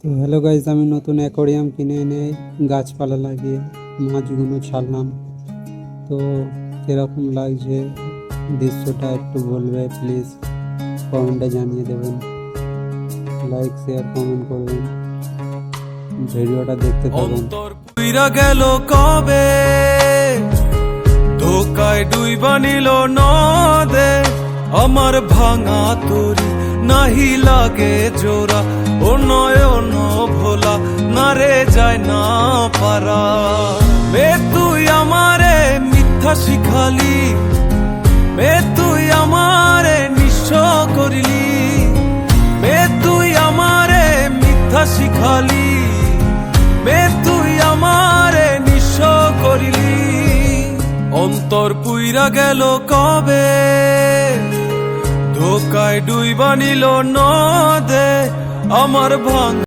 তো hello guys, আমি নতুন অ্যাকোরিয়াম কিনে এনে গাছপালা লাগিয়ে মাছগুলো ছাড়লাম। তো কিরকম লাগছে দৃশ্যটা একটু বলবে প্লিজ, কমেন্টে জানিয়ে দেবেন। লাইক শেয়ার কমেন্ট করবেন, ভিডিওটা দেখতে থাকুন। অন্তর পুইরা গেল কবে, ধোকায় ডুইবা নিল নদে। আমার ভাঙা তরি নাহি লাগে জোড়া, ও নয়ন ভোলা না রে যায় না পারা। বে তুই আমারে মিথ্যা শিখালি, বে তুই আমারে নিঃস্ব করিলি, বে তুই আমারে মিথ্যা শিখালি, বে তুই আমারে নিঃস্ব করিলি। অন্তর পুইরা গেল কবে, ধোকায় ডুইবা নিল নদে। আমার ভাঙ